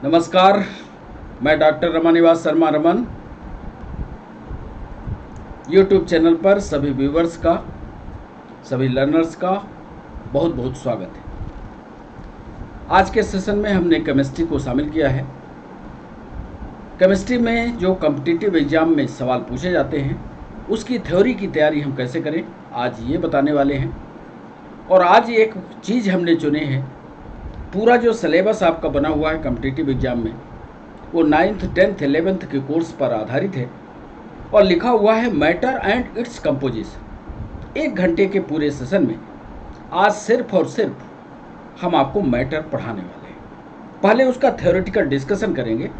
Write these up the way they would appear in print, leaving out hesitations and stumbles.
नमस्कार। मैं doctor Ramniwas Sharma Raman YouTube channel पर सभी व्यूवर्स का, सभी लर्नर्स का बहुत बहुत स्वागत है। आज के सेशन में हमने केमिस्ट्री को शामिल किया है। केमिस्ट्री में जो कॉम्पिटिटिव एग्जाम में सवाल पूछे जाते हैं उसकी थ्योरी की तैयारी हम कैसे करें, आज ये बताने वाले हैं। और आज एक चीज़ हमने चुने हैं, पूरा जो सिलेबस आपका बना हुआ है कॉम्पिटिटिव एग्जाम में वो 9th 10th 11th के कोर्स पर आधारित है और लिखा हुआ है मैटर एंड इट्स कंपोजिशन। 1 घंटे के पूरे सेशन में आज सिर्फ और सिर्फ हम आपको मैटर पढ़ाने वाले हैं। पहले उसका थ्योरेटिकल डिस्कशन करेंगे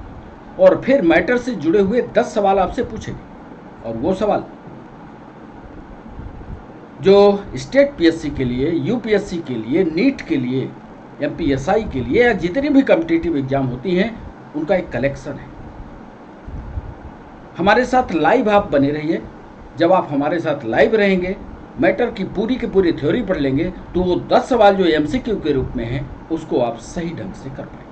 और फिर मैटर से जुड़े हुए 10 सवाल आपसे पूछेंगे। और वो सवाल जो स्टेट पीएससी के लिए, यूपीएससी के लिए, नीट के लिए, एमपीएसआई के लिए या जितनी भी कॉम्पिटिटिव एग्जाम होती हैं उनका एक कलेक्शन है। हमारे साथ लाइव आप बने रहिए। जब आप हमारे साथ लाइव रहेंगे, मैटर की पूरी थ्योरी पढ़ लेंगे तो वो 10 सवाल जो एमसीक्यू के रूप में हैं उसको आप सही ढंग से कर पाएंगे।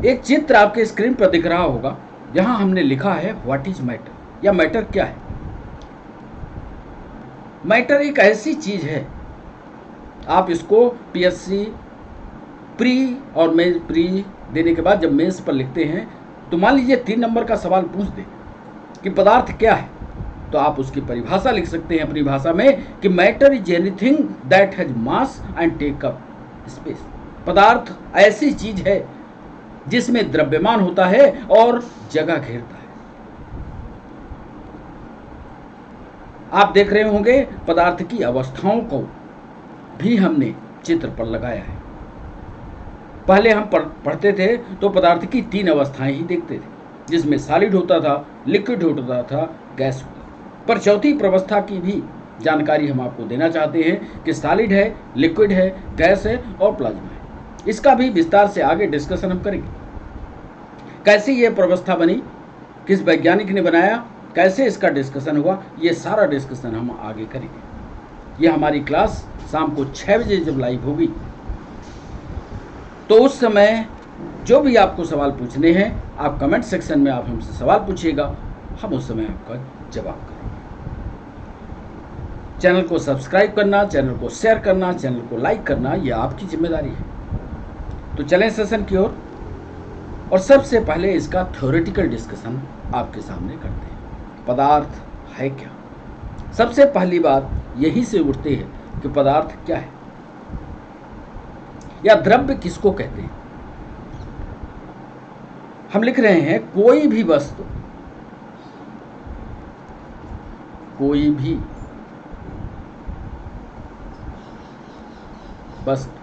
एक चित्र आपके स्क्रीन पर दिख रहा होगा, जहां हमने लिखा है व्हाट इज मैटर या मैटर क्या है। मैटर एक ऐसी चीज है, आप इसको पीएससी प्री और मेंस प्री देने के बाद जब मेंस पर लिखते हैं तो मान लीजिए 3 नंबर का सवाल पूछ दे कि पदार्थ क्या है, तो आप उसकी परिभाषा लिख सकते हैं अपनी भाषा में कि matter is anything that has mass and take up space. पदार्थ ऐसी चीज है जिसमें द्रव्यमान होता है और जगह घेरता है। आप देख रहे होंगे पदार्थ की अवस्थाओं को भी हमने चित्र पर लगाया है। पहले हम पढ़ते थे तो पदार्थ की 3 अवस्थाएं ही देखते थे, जिसमें सॉलिड होता था, लिक्विड होता था, गैस होता था। पर चौथी प्रवस्था की भी जानकारी हम आपको देना चाहते हैं कि सॉलिड है, लिक्विड है, गैस है और प्लाज्मा है। इसका भी विस्तार से आगे डिस्कशन हम करेंगे। कैसे ये प्रवस्था बनी, किस वैज्ञानिक ने बनाया, कैसे इसका डिस्कशन हुआ, ये सारा डिस्कशन हम आगे करेंगे। ये हमारी क्लास शाम को 6 बजे जब लाइव होगी तो उस समय जो भी आपको सवाल पूछने हैं आप कमेंट सेक्शन में आप हमसे सवाल पूछिएगा, हम उस समय आपका जवाब करेंगे। चैनल को सब्सक्राइब करना, चैनल को शेयर करना, चैनल को लाइक करना, यह आपकी जिम्मेदारी है। तो चलें सेशन की ओर और सबसे पहले इसका थ्योरेटिकल डिस्कशन आपके सामने करते हैं। पदार्थ है क्या? सबसे पहली बात यही से उठती है कि पदार्थ क्या है या द्रव्य किसको कहते हैं। हम लिख रहे हैं कोई भी वस्तु, कोई भी वस्तु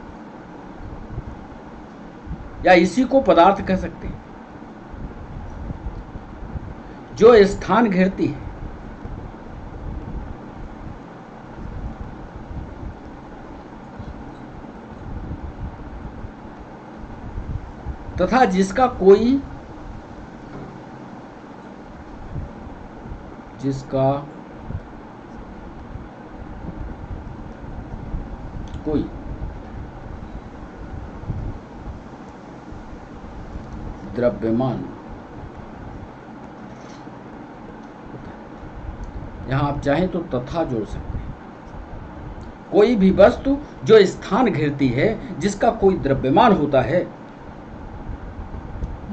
या इसी को पदार्थ कह सकते हैं जो स्थान घेरती है तथा जिसका कोई द्रव्यमान, यहां आप चाहें तो तथा जोड़ सकते हैं। कोई भी वस्तु जो स्थान घेरती है, जिसका कोई द्रव्यमान होता है,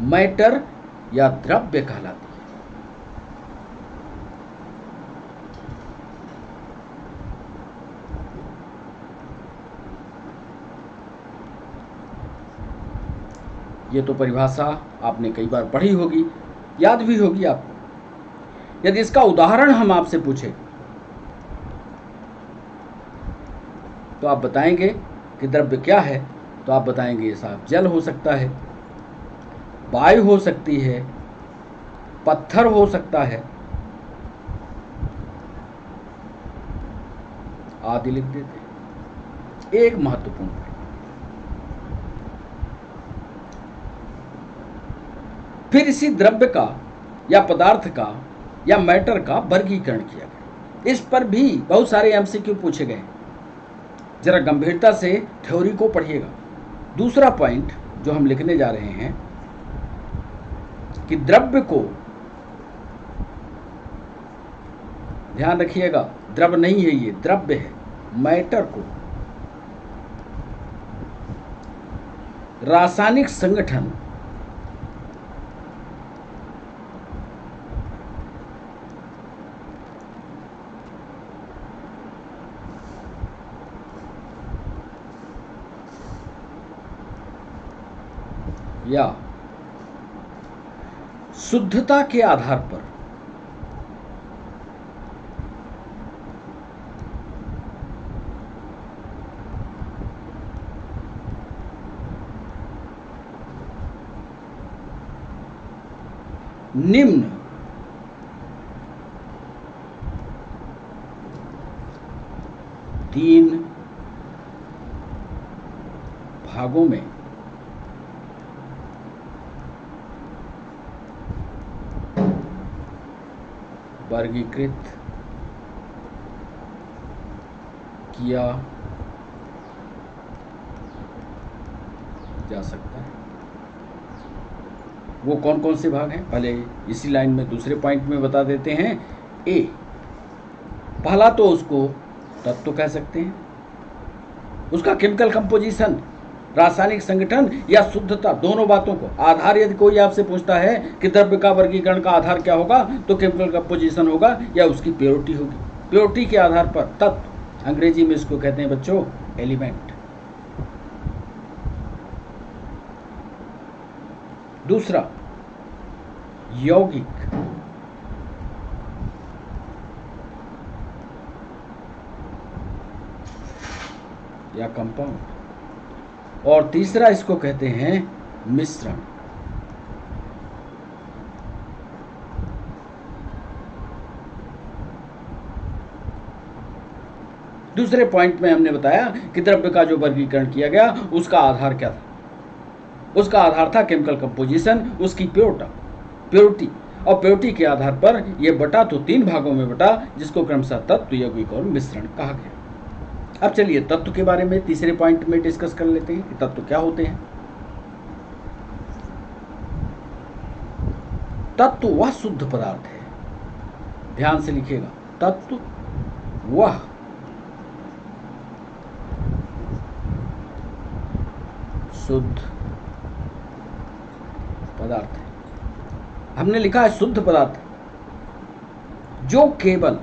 मैटर या द्रव्य कहलाती है। ये तो परिभाषा आपने कई बार पढ़ी होगी, याद भी होगी आपको। यदि इसका उदाहरण हम आपसे पूछे तो आप बताएंगे कि द्रव्य क्या है, तो आप बताएंगे साहब जल हो सकता है, वायु हो सकती है, पत्थर हो सकता है, आदि लिख देते हैं। एक महत्वपूर्ण है, फिर इसी द्रव्य का या पदार्थ का या मैटर का वर्गीकरण किया गया। इस पर भी बहुत सारे एमसीक्यू पूछे गए। जरा गंभीरता से थ्योरी को पढ़िएगा। दूसरा पॉइंट, जो हम लिखने जा रहे हैं कि द्रव्य को, ध्यान रखिएगा, द्रव नहीं है, ये द्रव्य है, मैटर को रासायनिक संगठन या शुद्धता के आधार पर निम्न तीन भागों में वर्गीकृत किया जा सकता है। वो कौन कौन से भाग हैं, पहले इसी लाइन में दूसरे पॉइंट में बता देते हैं। ए, पहला तो उसको तत्व कह सकते हैं, उसका केमिकल कंपोजिशन, रासायनिक संगठन या शुद्धता, दोनों बातों को आधार, यदि कोई आपसे पूछता है कि द्रव्य का वर्गीकरण का आधार क्या होगा, तो केमिकल कंपोजिशन होगा या उसकी प्योरिटी होगी। प्योरिटी के आधार पर तत्व, अंग्रेजी में इसको कहते हैं बच्चों एलिमेंट। दूसरा यौगिक या कंपाउंड, और तीसरा इसको कहते हैं मिश्रण। दूसरे पॉइंट में हमने बताया कि द्रव्य का जो वर्गीकरण किया गया उसका आधार क्या था, उसका आधार था केमिकल कंपोजिशन, उसकी प्योरिटी, और प्योरिटी के आधार पर यह बटा तो तीन भागों में बटा, जिसको क्रमशः तत्व, यौगिक और मिश्रण कहा गया। अब चलिए तत्व के बारे में तीसरे पॉइंट में डिस्कस कर लेते हैं कि तत्व क्या होते हैं। तत्व वह शुद्ध पदार्थ है, ध्यान से लिखिएगा, तत्व वह शुद्ध पदार्थ है, हमने लिखा है शुद्ध पदार्थ, जो केवल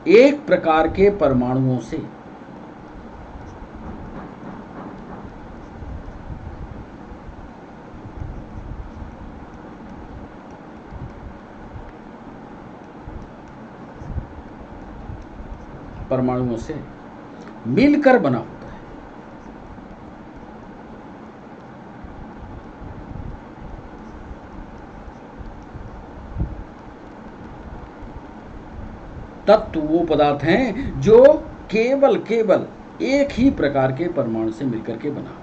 एक प्रकार के परमाणुओं से मिलकर बना होता है। तत्व वो पदार्थ हैं जो केवल एक ही प्रकार के परमाणु से मिलकर के बना हो।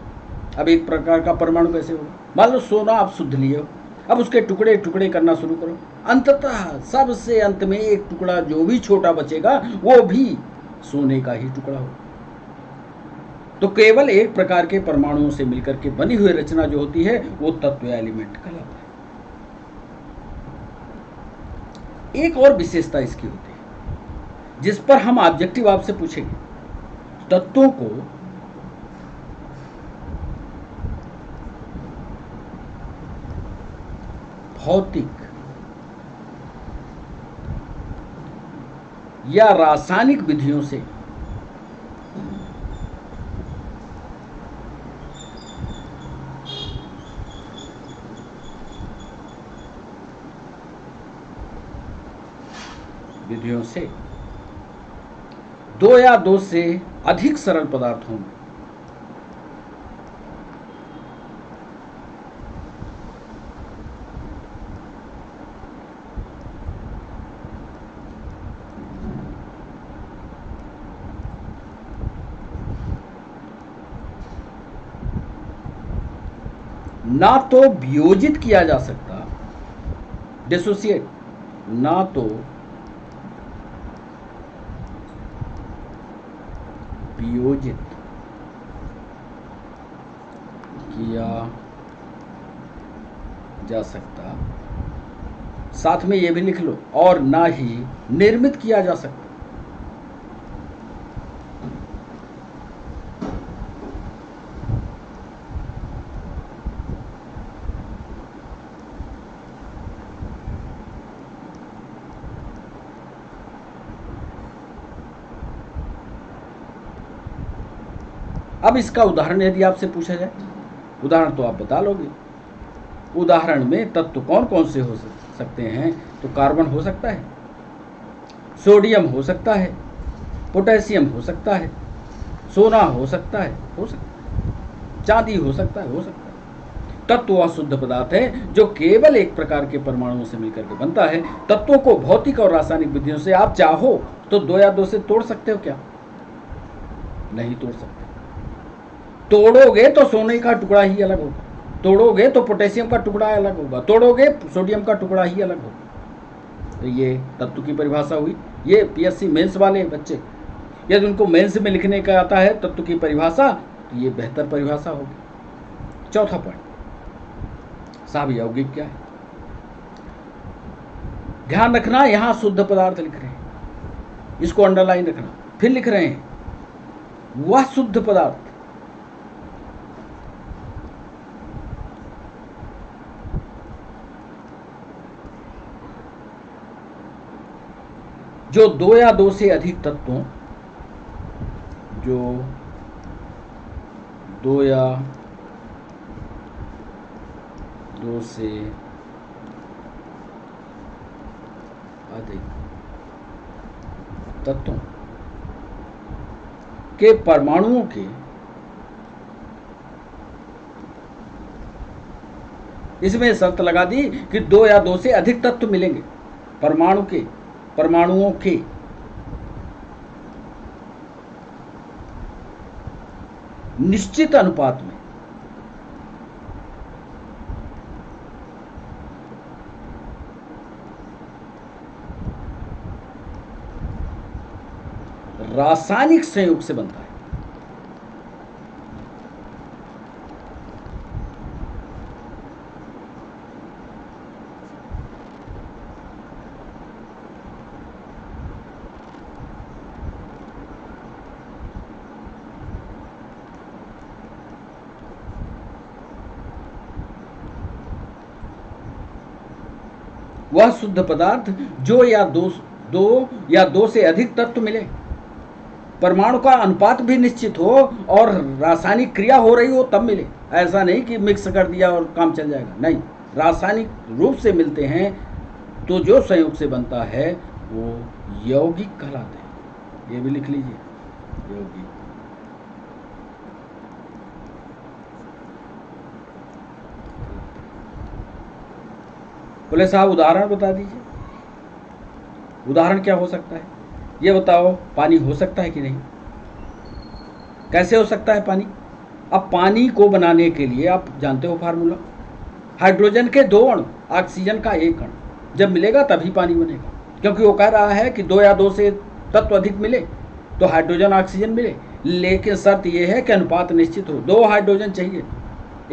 अब एक प्रकार का परमाणु कैसे होगा, मान लो सोना आप शुद्ध लिए हो, अब उसके टुकड़े टुकड़े करना शुरू करो, अंततः सबसे अंत में एक टुकड़ा जो भी छोटा बचेगा वो भी सोने का ही टुकड़ा होगा। तो केवल एक प्रकार के परमाणुओं से मिलकर के बनी हुई रचना जो होती है वो तत्व एलिमेंट कहलाता है। एक और विशेषता इसकी होती है जिस पर हम ऑब्जेक्टिव आपसे पूछेंगे, तत्वों को भौतिक या रासायनिक विधियों से दो या दो से अधिक सरल पदार्थों में ना तो वियोजित किया जा सकता, डिसोसिएट, ना तो वियोजित किया जा सकता, साथ में ये भी लिख लो, और ना ही निर्मित किया जा सकता। अब इसका उदाहरण यदि आपसे पूछा जाए, उदाहरण तो आप बता लोगे। उदाहरण में तत्व कौन कौन से हो सकते हैं? तो कार्बन हो सकता है, सोडियम हो सकता है, पोटेशियम हो सकता है, सोना हो सकता है, चांदी हो सकता है, तत्व वह शुद्ध पदार्थ है जो केवल एक प्रकार के परमाणुओं से मिलकर के बनता है। तत्वों को भौतिक और रासायनिक विधियों से आप चाहो तो 2 या 2 से तोड़ सकते हो क्या? नहीं तोड़ सकते। तोड़ोगे तो सोने का टुकड़ा ही अलग होगा, तोड़ोगे तो पोटेशियम का टुकड़ा अलग होगा, तोड़ोगे सोडियम का टुकड़ा ही अलग होगा। तो ये तत्व की परिभाषा हुई। ये पीएससी मेंस वाले बच्चे, यदि उनको मेंस में लिखने का आता है तत्व की परिभाषा, तो ये बेहतर परिभाषा होगी। चौथा पॉइंट, साहब यौगिक क्या है? ध्यान रखना, यहां शुद्ध पदार्थ लिख रहे हैं, इसको अंडरलाइन रखना। फिर लिख रहे हैं वह शुद्ध पदार्थ जो 2 या 2 से अधिक तत्वों, जो 2 या 2 से अधिक तत्वों के परमाणुओं के इसमें शर्त लगा दी कि 2 या 2 से अधिक तत्व मिलेंगे, परमाणुओं के निश्चित अनुपात में रासायनिक संयोग से बनता है। वह शुद्ध पदार्थ जो या दो या 2 से अधिक तत्व मिले, परमाणु का अनुपात भी निश्चित हो और रासायनिक क्रिया हो रही हो तब मिले। ऐसा नहीं कि मिक्स कर दिया और काम चल जाएगा, नहीं, रासायनिक रूप से मिलते हैं तो जो संयोग से बनता है वो यौगिक कहलाते हैं। ये भी लिख लीजिए, यौगिक। बोले साहब उदाहरण बता दीजिए, उदाहरण क्या हो सकता है? ये बताओ, पानी हो सकता है कि नहीं? कैसे हो सकता है पानी? अब पानी को बनाने के लिए आप जानते हो फार्मूला, हाइड्रोजन के 2 अणु, ऑक्सीजन का 1 अणु जब मिलेगा तभी पानी बनेगा, क्योंकि वो कह रहा है कि 2 या 2 से तत्व अधिक मिले तो हाइड्रोजन ऑक्सीजन मिले, लेकिन शर्त यह है कि अनुपात निश्चित हो। 2 हाइड्रोजन चाहिए,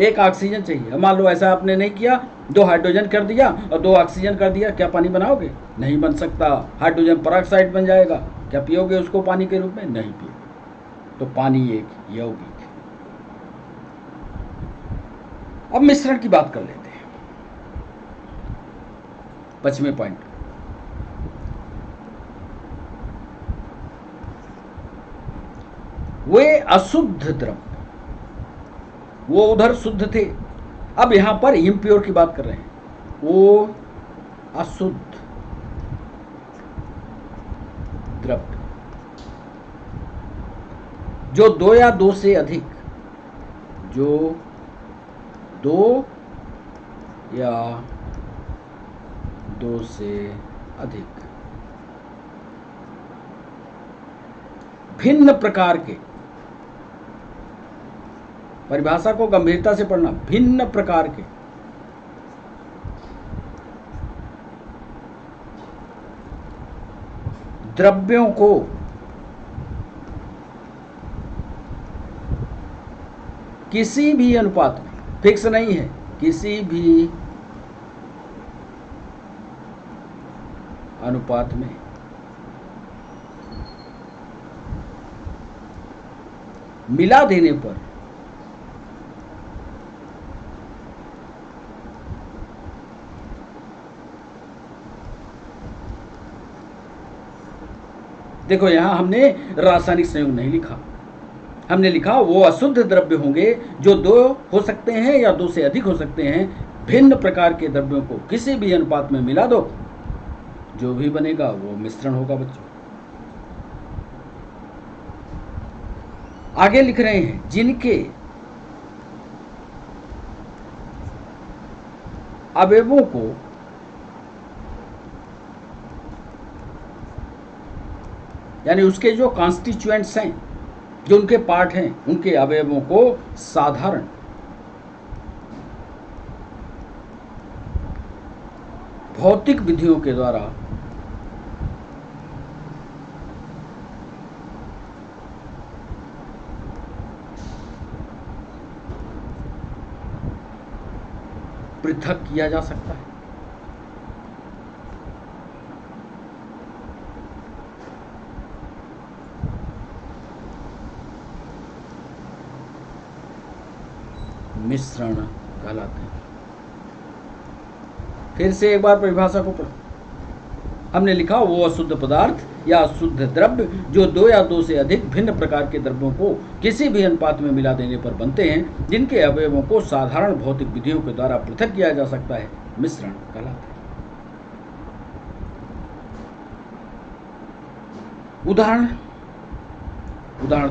1 ऑक्सीजन चाहिए। मान लो ऐसा आपने नहीं किया, 2 हाइड्रोजन कर दिया और 2 ऑक्सीजन कर दिया, क्या पानी बनाओगे? नहीं बन सकता, हाइड्रोजन पेरोक्साइड बन जाएगा। क्या पियोगे उसको पानी के रूप में? नहीं पियोगे। तो पानी एक यौगिक है। अब मिश्रण की बात कर लेते हैं, 5वें पॉइंट। वे अशुद्ध द्रव, वो उधर शुद्ध थे, अब यहां पर इम्प्योर की बात कर रहे हैं। वो अशुद्ध द्रव जो 2 या 2 से अधिक, जो 2 या 2 से अधिक भिन्न प्रकार के, परिभाषा को गंभीरता से पढ़ना, भिन्न प्रकार के द्रव्यों को किसी भी अनुपात में, फिक्स नहीं है, किसी भी अनुपात में मिला देने पर देखो यहां हमने रासायनिक संयोग नहीं लिखा, हमने लिखा वो अशुद्ध द्रव्य होंगे जो दो हो सकते हैं या दो से अधिक हो सकते हैं। भिन्न प्रकार के द्रव्यों को किसी भी अनुपात में मिला दो, जो भी बनेगा वो मिश्रण होगा बच्चों। आगे लिख रहे हैं जिनके अवयवों को यानी उसके जो कॉन्स्टिट्यूएंट्स हैं, जो उनके पार्ट हैं, उनके अवयवों को साधारण भौतिक विधियों के द्वारा पृथक किया जा सकता है। मिश्रण कहलाते हैं। फिर से एक बार परिभाषा को पढ़ो। हमने लिखा वो अशुद्ध पदार्थ या अशुद्ध द्रव्य जो दो या दो से अधिक भिन्न प्रकार के द्रव्यों को किसी भी अनुपात में मिला देने पर बनते हैं, जिनके अवयवों को साधारण भौतिक विधियों के द्वारा पृथक किया जा सकता है, मिश्रण कहलाते हैं। उदाहरण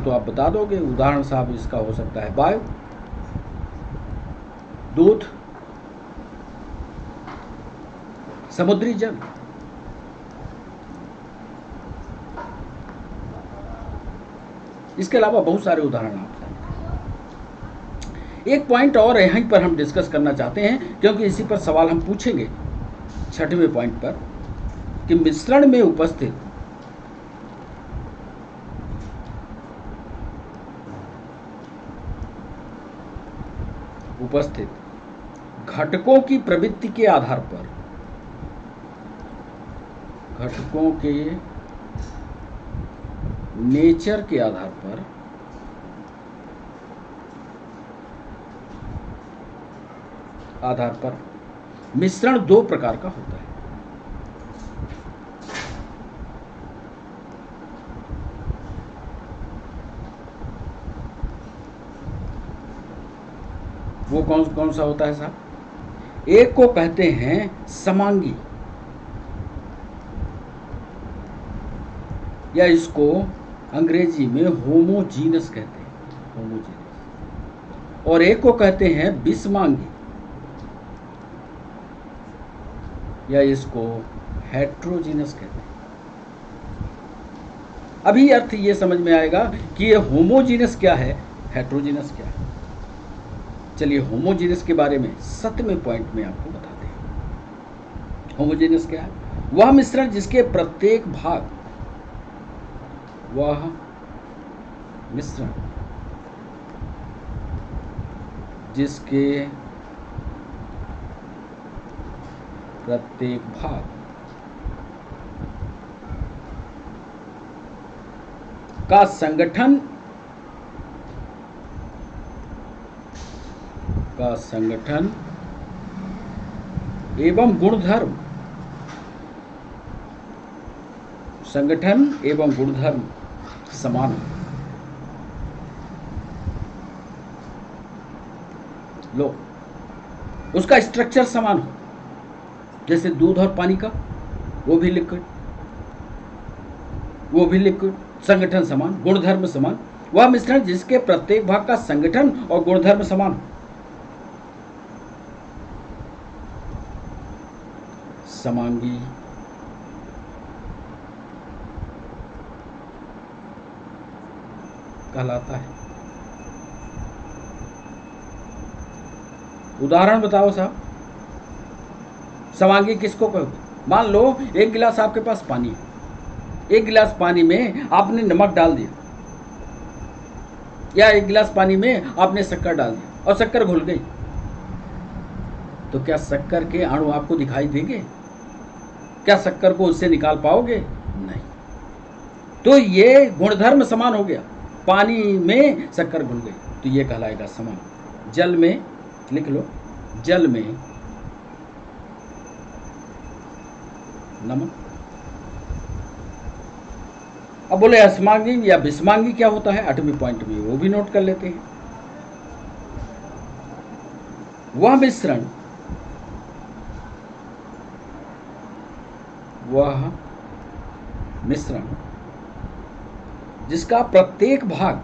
तो आप बता दोगे। उदाहरण साहब इसका हो सकता है वायु, दूध, समुद्री जल। इसके अलावा बहुत सारे उदाहरण आप जानते हैं। एक पॉइंट और यहीं पर हम डिस्कस करना चाहते हैं, क्योंकि इसी पर सवाल हम पूछेंगे 6वें पॉइंट पर कि मिश्रण में उपस्थित घटकों की प्रवृत्ति के आधार पर, घटकों के नेचर के आधार पर मिश्रण दो प्रकार का होता है। वो कौन सा होता है साहब? एक को कहते हैं समांगी, या इसको अंग्रेजी में होमोजीनस कहते हैं, होमोजीनस। और एक को कहते हैं विषमांगी, या इसको हेट्रोजीनस कहते हैं। अभी अर्थ ये समझ में आएगा कि ये होमोजीनस क्या है, हेट्रोजीनस क्या है। चलिए होमोजीनस के बारे में 7वें पॉइंट में आपको बताते हैं। होमोजीनस क्या है? वह मिश्रण जिसके प्रत्येक भाग, वह मिश्रण जिसके प्रत्येक भाग का संगठन एवं गुणधर्म समान हो। लो, उसका स्ट्रक्चर समान हो, जैसे दूध और पानी का, वो भी लिक्विड, संगठन समान, गुणधर्म समान। वह मिश्रण जिसके प्रत्येक भाग का संगठन और गुणधर्म समान हो, समांगी कहलाता है। उदाहरण बताओ साहब, समांगी किसको कहोगे? मान लो एक गिलास आपके पास पानी है, एक गिलास पानी में आपने नमक डाल दिया, या एक गिलास पानी में आपने शक्कर डाल दिया और शक्कर घुल गई, तो क्या शक्कर के अणु आपको दिखाई देंगे? क्या शक्कर को उससे निकाल पाओगे? नहीं। तो ये गुणधर्म समान हो गया, पानी में शक्कर घुल गई तो ये कहलाएगा समान। जल में लिख लो, जल में नमक। अब बोले अस्मांगी या विस्मांगी क्या होता है? 8वें पॉइंट में वो भी नोट कर लेते हैं। वह मिश्रण जिसका प्रत्येक भाग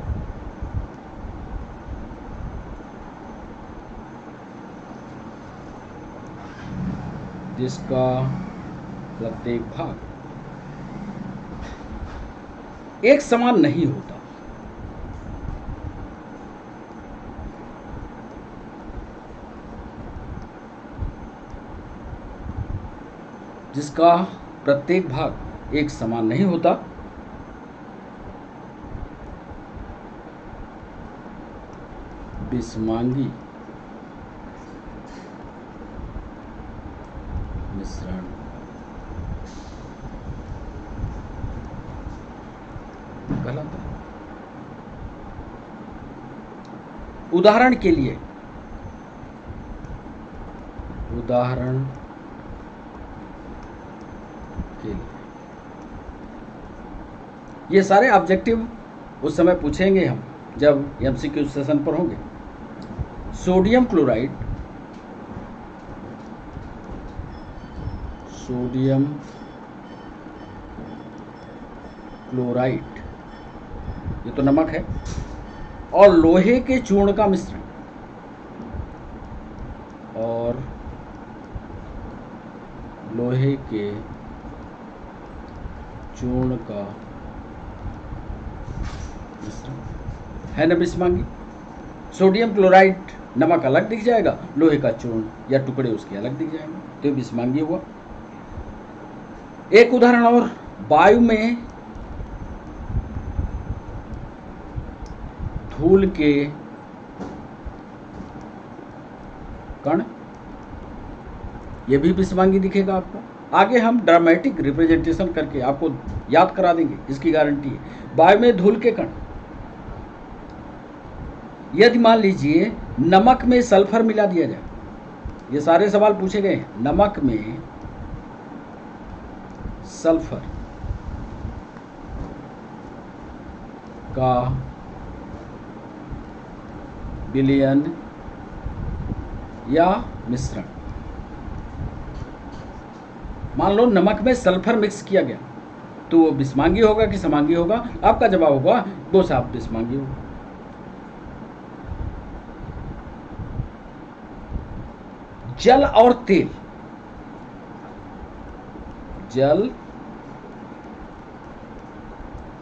एक समान नहीं होता। जिसका प्रत्येक भाग एक समान नहीं होता, विस्मांगी मिश्रण कहलाता है। उदाहरण के लिए ये सारे ऑब्जेक्टिव उस समय पूछेंगे हम जब एमसीक्यू सेशन पर होंगे। सोडियम क्लोराइड ये तो नमक है, और लोहे के चूर्ण का मिश्रण, है ना विस्मांगी। सोडियम क्लोराइड नमक अलग दिख जाएगा, लोहे का चूर्ण या टुकड़े उसके अलग दिख जाएंगे, तो विस्मांगी हुआ। एक उदाहरण और, वायु में धूल के कण, ये भी विस्मांगी दिखेगा आपको। आगे हम ड्रामेटिक रिप्रेजेंटेशन करके आपको याद करा देंगे, इसकी गारंटी है। वायु में धूल के कण, यदि मान लीजिए नमक में सल्फर मिला दिया जाए, ये सारे सवाल पूछे गए हैं। नमक में सल्फर का विलयन या मिश्रण, मान लो नमक में सल्फर मिक्स किया गया, तो वो विस्मांगी होगा कि समांगी होगा? आपका जवाब होगा वो साहब विस्मांगी होगा। जल और तेल, जल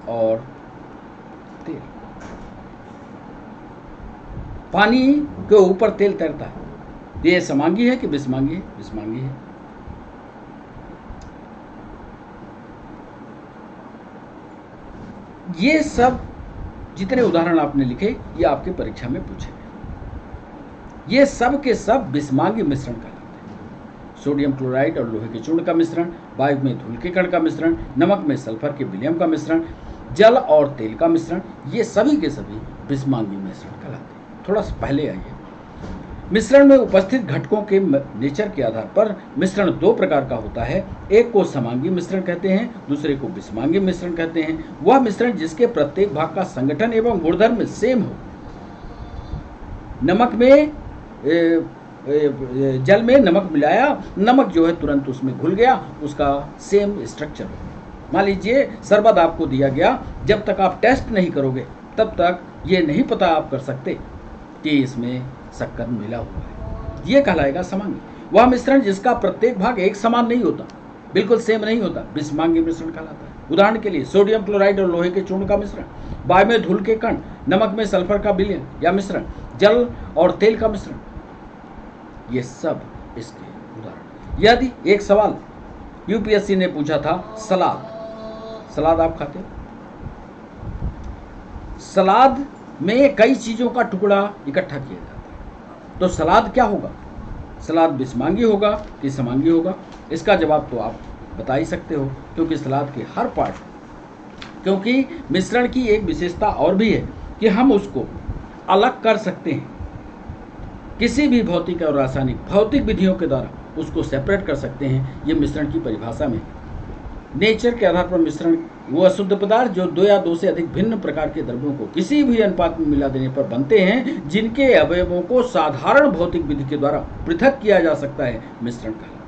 और तेल, पानी के ऊपर तेल तैरता है, ये समांगी है कि विस्मांगी है? विस्मांगी है। ये सब जितने उदाहरण आपने लिखे ये आपके परीक्षा में पूछे गए, ये सब के सब विस्मांगी मिश्रण कहलाते हैं। सोडियम क्लोराइड और लोहे के चूर्ण का मिश्रण, वायु में धूल के कण का मिश्रण, नमक में सल्फर के विलयन का मिश्रण, जल और तेल का मिश्रण, ये सभी के सभी विस्मांगी मिश्रण कहलाते हैं। थोड़ा सा पहले आइए, मिश्रण में उपस्थित घटकों के नेचर के आधार पर मिश्रण दो प्रकार का होता है। एक को समांगी मिश्रण कहते हैं, दूसरे को विस्मांगी मिश्रण कहते हैं। वह मिश्रण जिसके प्रत्येक भाग का संगठन एवं गुणधर्म सेम हो। नमक में जल में नमक मिलाया, नमक जो है तुरंत उसमें घुल गया, उसका सेम स्ट्रक्चर हो। मान लीजिए शरबत आपको दिया गया, जब तक आप टेस्ट नहीं करोगे तब तक ये नहीं पता आप कर सकते कि इसमें शक्कर मिला हुआ है, ये कहलाएगा समांगी। वह मिश्रण जिसका प्रत्येक भाग एक समान नहीं होता, बिल्कुल सेम नहीं होता, विस्मांगी मिश्रण कहलाता है। उदाहरण के लिए सोडियम क्लोराइड और लोहे के चूर्ण का मिश्रण, वायु में धूल के कण, नमक में सल्फर का विलयन या मिश्रण, जल और तेल का मिश्रण, ये सब इसके उदाहरण। यदि एक सवाल यूपीएससी ने पूछा था, सलाद आप खाते हो? सलाद में कई चीज़ों का टुकड़ा इकट्ठा किया जाता है। तो सलाद क्या होगा? सलाद बिस्मांगी होगा कि समांगी होगा? इसका जवाब तो आप बता ही सकते हो, क्योंकि सलाद के हर पार्ट, क्योंकि मिश्रण की एक विशेषता और भी है कि हम उसको अलग कर सकते हैं, किसी भी भौतिक और रासायनिक भौतिक विधियों के द्वारा उसको सेपरेट कर सकते हैं। ये मिश्रण की परिभाषा में नेचर के आधार पर मिश्रण वो अशुद्ध पदार्थ जो दो या दो से अधिक भिन्न प्रकार के द्रव्यों को किसी भी अनुपात में मिला देने पर बनते हैं, जिनके अवयवों को साधारण भौतिक विधि के द्वारा पृथक किया जा सकता है, मिश्रण कहलाता है।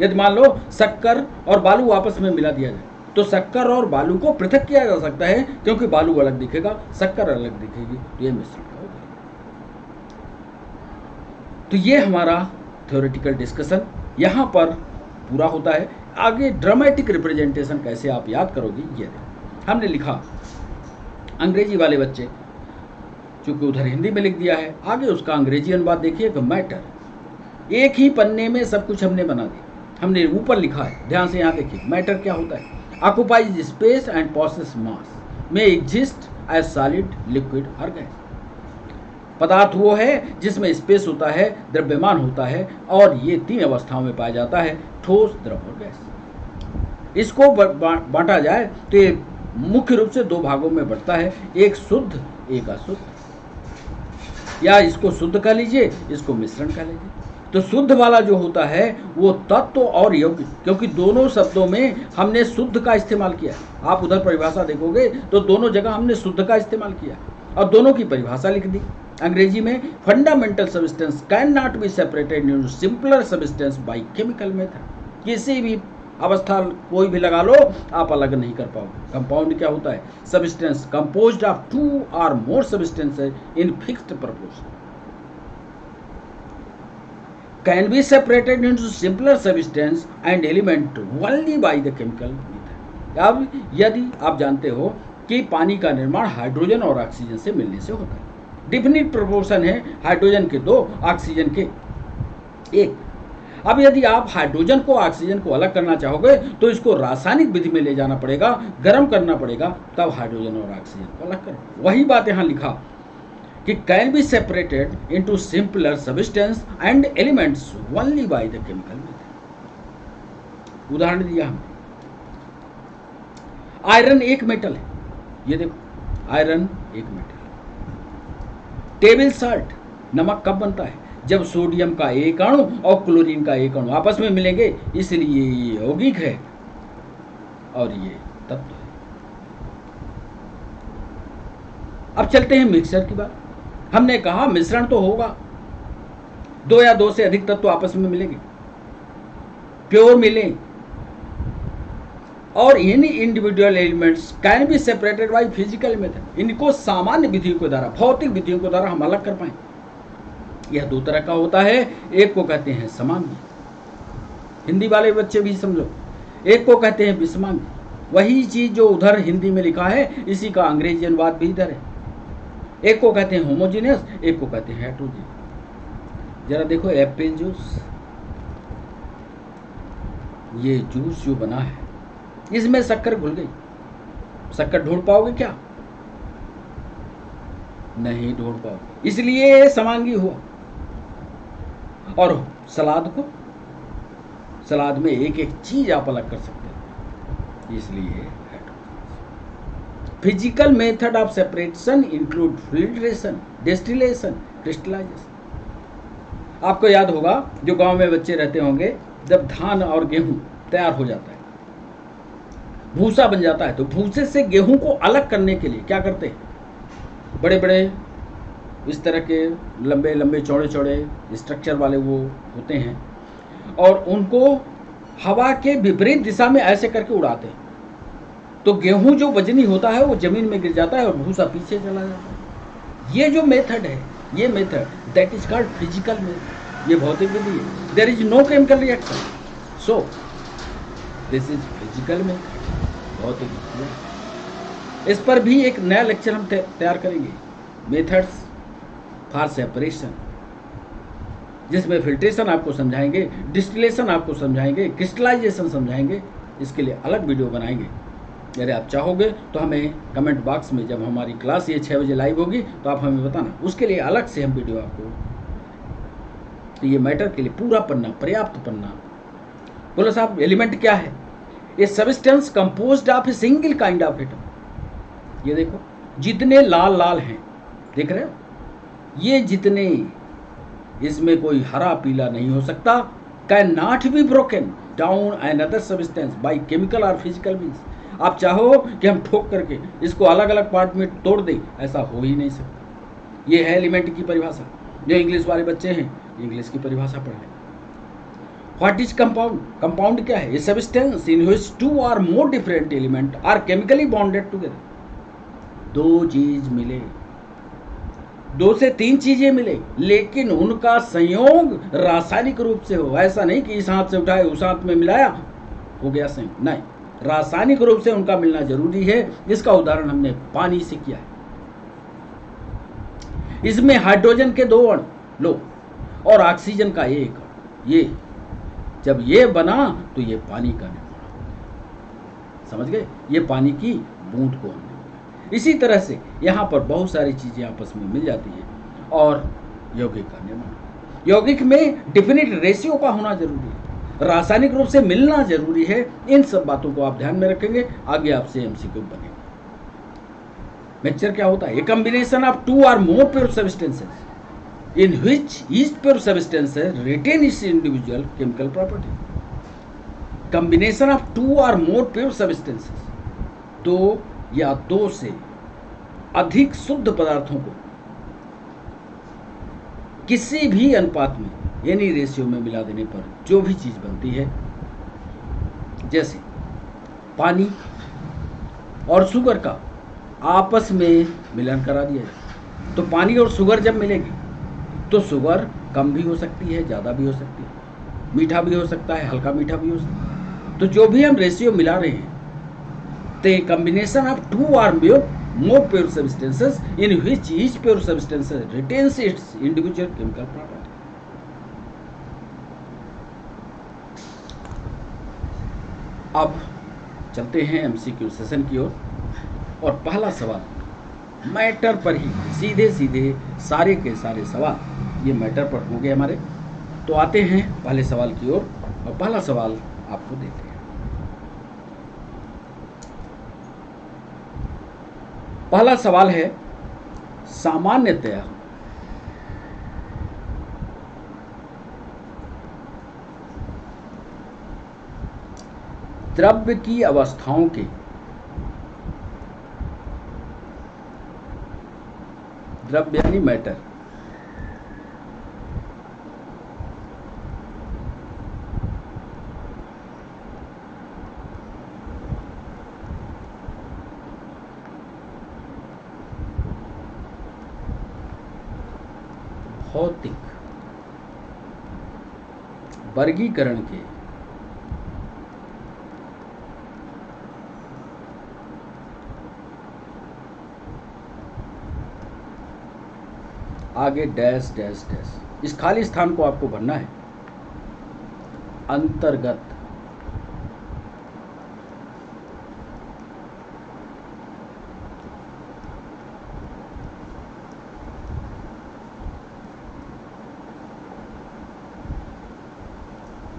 यदि मान लो शक्कर और बालू आपस में मिला दिया जाए तो शक्कर और बालू को पृथक किया जा सकता है, क्योंकि बालू अलग दिखेगा, शक्कर अलग दिखेगी, तो यह मिश्रण का होगा। तो ये हमारा थ्योरेटिकल डिस्कशन यहाँ पर पूरा होता है। आगे ड्रामेटिक रिप्रेजेंटेशन कैसे आप याद करोगे, ये हमने लिखा। अंग्रेजी वाले बच्चे चूंकि उधर हिंदी में लिख दिया है, आगे उसका अंग्रेजी अनुवाद देखिए। मैटर, एक ही पन्ने में सब कुछ हमने बना दिया। हमने ऊपर लिखा है, ध्यान से यहाँ देखिए। मैटर क्या होता है? ऑक्युपाइज स्पेस एंड पॉसेस मास, में एग्जिस्ट एज सॉलिड, लिक्विड और गैस। पदार्थ वो है जिसमें स्पेस होता है, द्रव्यमान होता है, और ये तीन अवस्थाओं में पाया जाता है, ठोस, द्रव और गैस। इसको बांटा जाए तो ये मुख्य रूप से दो भागों में बढ़ता है, एक शुद्ध, एक अशुद्ध, या इसको शुद्ध कह लीजिए, इसको मिश्रण कह लीजिए। तो शुद्ध वाला जो होता है वो तत्व और यौगिक, क्योंकि दोनों शब्दों में हमने शुद्ध का इस्तेमाल किया। आप उधर परिभाषा देखोगे तो दोनों जगह हमने शुद्ध का इस्तेमाल किया और दोनों की परिभाषा लिख दी। अंग्रेजी में fundamental substance can not be separated into simpler substance by chemical method. किसी भी अवस्था कोई भी लगा लो, आप अलग नहीं कर पाओगे। कंपाउंड क्या होता है? सब्सटेंस कंपोज्ड ऑफ टू और मोर substances in fixed proportion can be separated into simpler substance and element only by the chemical method. अब यदि आप जानते हो कि पानी का निर्माण हाइड्रोजन और ऑक्सीजन से मिलने से होता है, डिफिनिट प्रोपोर्शन है हाइड्रोजन के 2, ऑक्सीजन के 1। अब यदि आप हाइड्रोजन को ऑक्सीजन को अलग करना चाहोगे तो इसको रासायनिक विधि में ले जाना पड़ेगा, गर्म करना पड़ेगा, तब हाइड्रोजन और ऑक्सीजन को अलग करो। वही बात यहाँ लिखा कि can be separated into simpler substance and elements only by the chemical method. उदाहरण दिया हमने, आयरन एक मेटल है, ये देखो आयरन एक मेटल। टेबल सॉल्ट, नमक कब बनता है? जब सोडियम का एक अणु और क्लोरीन का एक अणु आपस में मिलेंगे, इसलिए ये यौगिक है और ये तत्व है। अब चलते हैं मिक्सचर की बात। हमने कहा मिश्रण तो होगा, दो या दो से अधिक तत्व आपस में मिलेंगे, प्योर मिले, और इन individual elements can be separated by physical method. इनको सामान्य विधियों के द्वारा, भौतिक विधियों के द्वारा हम अलग कर पाए। यह दो तरह का होता है, एक को कहते हैं समांगी, हिंदी वाले बच्चे भी समझो, एक को कहते हैं विषमांगी। वही चीज जो उधर हिंदी में लिखा है, इसी का अंग्रेजी अनुवाद भी इधर है। एक को कहते हैं होमोजीनियस, एक को कहते हैं हेटेरोजीनियस। जरा देखो एप्पल जूस, ये जूस जो बना है इसमें शक्कर घुल गई, शक्कर ढूंढ पाओगे क्या? नहीं ढूंढ पाओगे, इसलिए समांगी हुआ। और सलाद में एक एक चीज आप अलग कर सकते हो, इसलिए physical method of separation include filtration, distillation, crystallization. आपको याद होगा, जो गांव में बच्चे रहते होंगे, जब धान और गेहूं तैयार हो जाता है, भूसा बन जाता है, तो भूसे से गेहूं को अलग करने के लिए क्या करते हैं? बड़े बड़े इस तरह के लंबे लंबे चौड़े चौड़े स्ट्रक्चर वाले वो होते हैं, और उनको हवा के विपरीत दिशा में ऐसे करके उड़ाते हैं, तो गेहूं जो वजनी होता है वो जमीन में गिर जाता है और भूसा पीछे चला जाता है। ये जो मेथड है, ये method that is called physical method, ये भौतिक विधि है। There is no chemical reaction, so this is physical method, भौतिक विधि। इस पर भी एक नया लेक्चर हम तैयार करेंगे, मेथड्स फॉर सेपरेशन, जिसमें फिल्ट्रेशन आपको समझाएंगे, डिस्टिलेशन आपको समझाएंगे, क्रिस्टलाइजेशन समझाएंगे। इसके लिए अलग वीडियो बनाएंगे। यदि आप चाहोगे तो हमें कमेंट बॉक्स में, जब हमारी क्लास ये 6 बजे लाइव होगी तो आप हमें बताना, उसके लिए अलग से हम वीडियो आपको, तो ये मैटर के लिए पूरा पन्ना, पर्याप्त पन्ना। बोलो साहब एलिमेंट क्या है? A substance composed of a single kind of atom. ये देखो जितने लाल लाल हैं, देख रहे हो, ये जितने, इसमें कोई हरा पीला नहीं हो सकता। Can not be broken down another substance by chemical और फिजिकल मीन्स। आप चाहो कि हम ठोक करके इसको अलग अलग पार्ट में तोड़ दें, ऐसा हो ही नहीं सकता। ये है एलिमेंट की परिभाषा। जो इंग्लिश वाले बच्चे हैं इंग्लिश की परिभाषा पढ़ लें। What is compound? कंपाउंड क्या है? A substance in which two और more different element are chemically bonded together. दो चीज मिले, 2 से 3 चीजें मिले, लेकिन उनका संयोग रासायनिक रूप से हो। ऐसा नहीं कि इस हाथ से उठाए उस हाथ में मिलाया हो गया संयोग, नहीं, रासायनिक रूप से उनका मिलना जरूरी है। इसका उदाहरण हमने पानी से किया है। इसमें हाइड्रोजन के 2 अणु लो और ऑक्सीजन का 1 अणु, ये जब ये बना तो ये पानी का निर्माण, समझ गए? ये पानी की बूंद को हमने, इसी तरह से यहाँ पर बहुत सारी चीजें आपस में मिल जाती है और यौगिक का निर्माण। यौगिक में डिफिनिट रेशियो का होना जरूरी है, रासायनिक रूप से मिलना जरूरी है। इन सब बातों को आप ध्यान में रखेंगे, आगे आपसे एमसीक्यू बनेगा। मिक्सचर क्या होता है? ए कॉम्बिनेशन ऑफ 2 और मोर pure substances in which each pure substance retain its individual chemical property. Combination of 2 or more pure substances, 2 या 2 से अधिक शुद्ध पदार्थों को किसी भी अनुपात में यानी रेशियो में मिला देने पर जो भी चीज बनती है, जैसे पानी और शुगर का आपस में मिलन करा दिया जाए, तो पानी और शुगर जब मिलेगी तो शुगर कम भी हो सकती है, ज़्यादा भी हो सकती है, मीठा भी हो सकता है, हल्का मीठा भी हो सकता है। तो जो भी हम रेशियो मिला रहे हैं, तो कॉम्बिनेशन ऑफ 2 और मोर pure substances in which each pure substance retains it's individual chemical property. अब चलते हैं एमसीक्यू सेशन की ओर, और पहला सवाल मैटर पर ही, सीधे सीधे सारे के सारे सवाल ये मैटर पर होंगे हमारे। तो आते हैं पहले सवाल की ओर, और पहला सवाल आपको देते हैं। पहला सवाल है, सामान्यतया द्रव्य की अवस्थाओं के द्रव्य यानी मैटर भौतिक वर्गीकरण के आगे डैश डैश डैश, इस खाली स्थान को आपको भरना है। अंतर्गत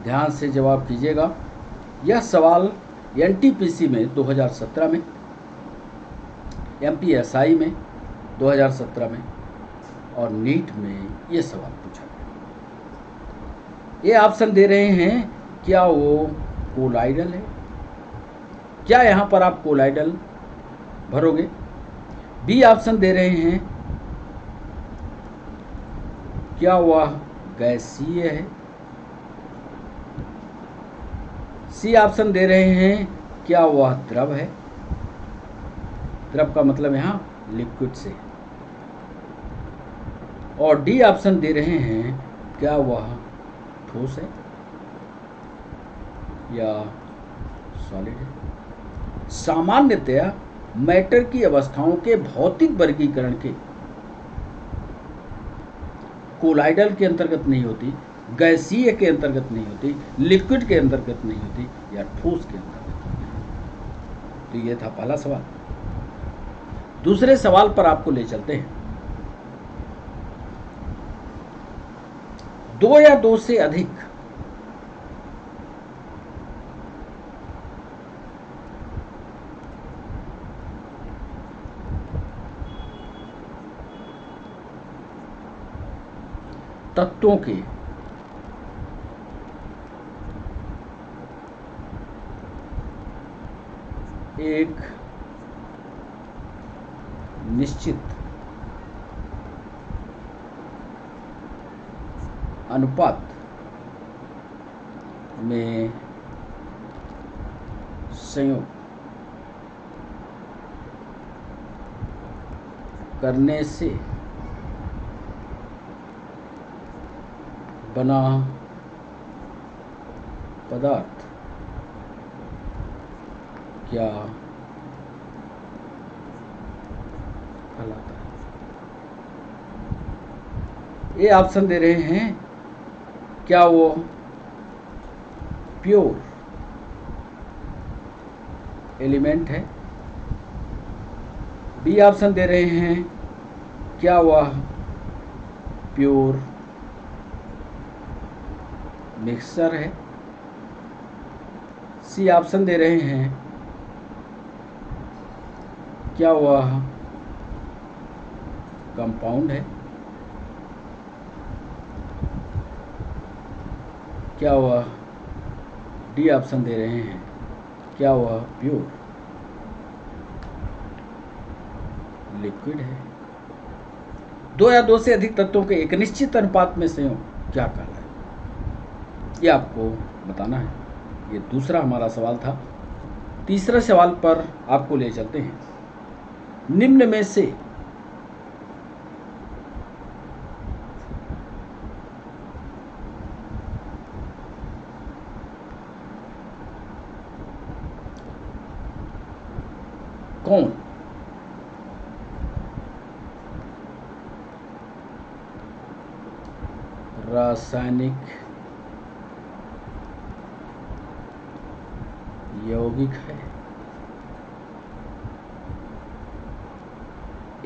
ध्यान से जवाब कीजिएगा। यह सवाल एनटीपीसी में 2017 में, एमपीएसआई में 2017 में और नीट में ये सवाल पूछा गया। ये ऑप्शन दे रहे हैं, क्या वो कोलाइडल है? क्या यहाँ पर आप कोलाइडल भरोगे? बी ऑप्शन दे रहे हैं, क्या वह गैसीय है? सी ऑप्शन दे रहे हैं, क्या वह द्रव है? द्रव का मतलब यहाँ लिक्विड से। और डी ऑप्शन दे रहे हैं, क्या वह ठोस है या सॉलिड है? सामान्यतया मैटर की अवस्थाओं के भौतिक वर्गीकरण के कोलाइडल के अंतर्गत नहीं होती, गैसीय के अंतर्गत नहीं होती, लिक्विड के अंतर्गत नहीं होती या ठोस के अंतर्गत। तो ये था पहला सवाल। दूसरे सवाल पर आपको ले चलते हैं। 2 या 2 से अधिक तत्वों के एक निश्चित अनुपात में संयोग करने से बना पदार्थ क्या कहलाता है? ये ऑप्शन दे रहे हैं, क्या वो प्योर एलिमेंट है? बी ऑप्शन दे रहे हैं, क्या वह प्योर मिक्सचर है? सी ऑप्शन दे रहे हैं, क्या वह कंपाउंड है? क्या वह डी ऑप्शन दे रहे हैं, क्या वह प्योर लिक्विड है? 2 या 2 से अधिक तत्वों के एक निश्चित अनुपात में संयोग क्या कहलाता है, ये आपको बताना है। ये दूसरा हमारा सवाल था। तीसरा सवाल पर आपको ले चलते हैं। निम्न में से कौन रासायनिक यौगिक है?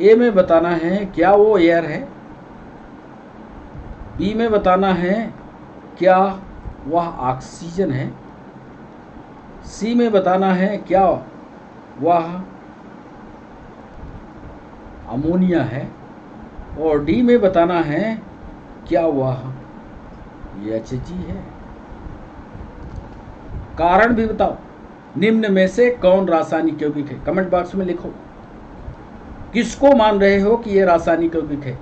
ए में बताना है, क्या वो एयर है? बी में बताना है, क्या वह ऑक्सीजन है? सी में बताना है, क्या वह अमोनिया है? और डी में बताना है, क्या वह HG है? कारण भी बताओ। निम्न में से कौन रासायनिक यौगिक है? कमेंट बॉक्स में लिखो, किसको मान रहे हो कि यह रासायनिक यौगिक है,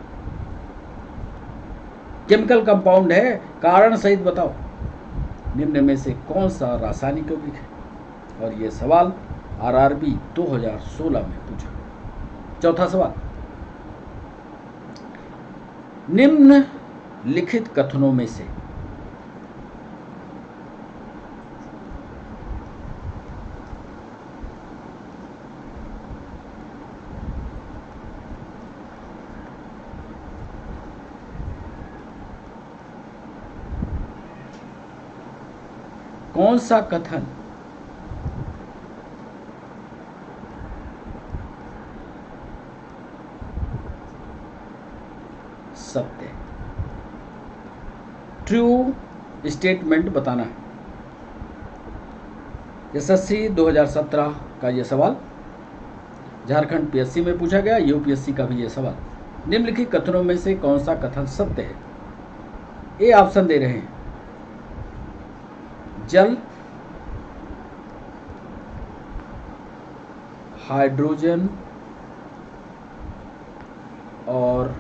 केमिकल कंपाउंड है? कारण सहित बताओ, निम्न में से कौन सा रासायनिक यौगिक है? और यह सवाल RRB 2016 में पूछा। चौथा सवाल, निम्न लिखित कथनों में से कौन सा कथन सत्य है? ट्रू स्टेटमेंट बताना है। SSC 2017 का यह सवाल झारखंड PSC में पूछा गया, UPSC का भी यह सवाल। निम्नलिखित कथनों में से कौन सा कथन सत्य है? ए ऑप्शन दे रहे हैं, जल, हाइड्रोजन और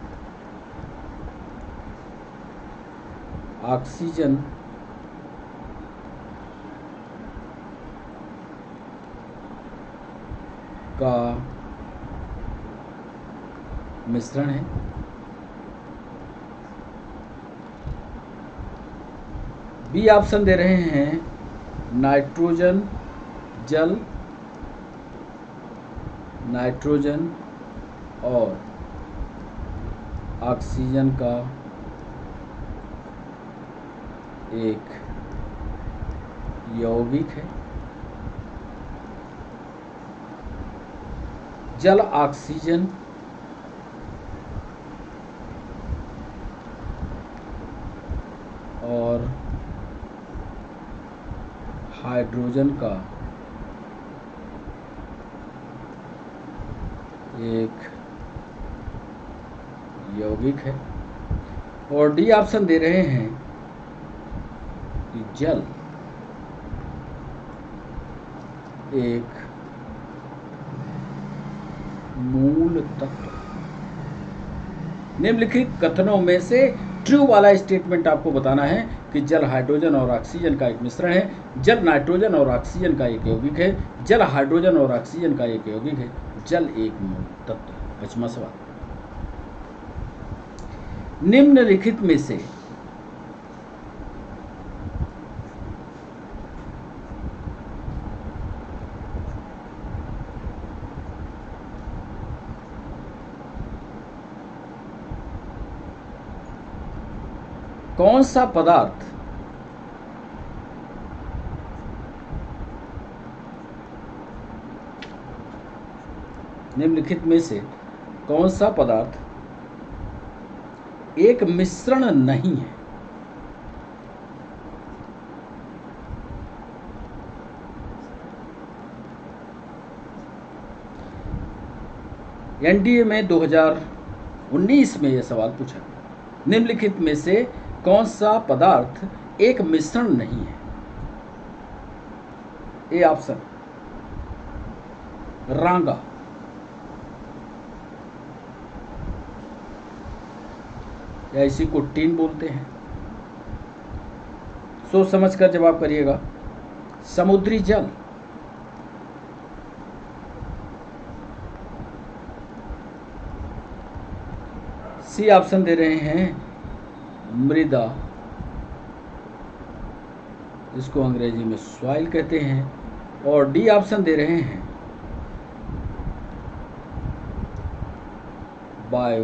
ऑक्सीजन का मिश्रण है। बी ऑप्शन दे रहे हैं, नाइट्रोजन, जल, नाइट्रोजन और ऑक्सीजन का एक यौगिक है। जल ऑक्सीजन और हाइड्रोजन का एक यौगिक है। और डी ऑप्शन दे रहे हैं कि जल एक मूल तत्व। निम्नलिखित कथनों में से ट्रू वाला स्टेटमेंट आपको बताना है कि जल हाइड्रोजन और ऑक्सीजन का एक मिश्रण है, जल नाइट्रोजन और ऑक्सीजन का एक यौगिक है, जल हाइड्रोजन और ऑक्सीजन का एक यौगिक है, जल एक मूल तत्व है। 5वां सवाल, निम्नलिखित में से कौन सा पदार्थ निम्नलिखित में से कौन सा पदार्थ एक मिश्रण नहीं है? एनडीए में 2019 में यह सवाल पूछा, निम्नलिखित में से कौन सा पदार्थ एक मिश्रण नहीं है? ए ऑप्शन रांगा, या इसी को टीन बोलते हैं। सोच समझकर जवाब करिएगा। समुद्री जल, सी ऑप्शन दे रहे हैं मृदा, इसको अंग्रेजी में सॉइल कहते हैं। और डी ऑप्शन दे रहे हैं वायु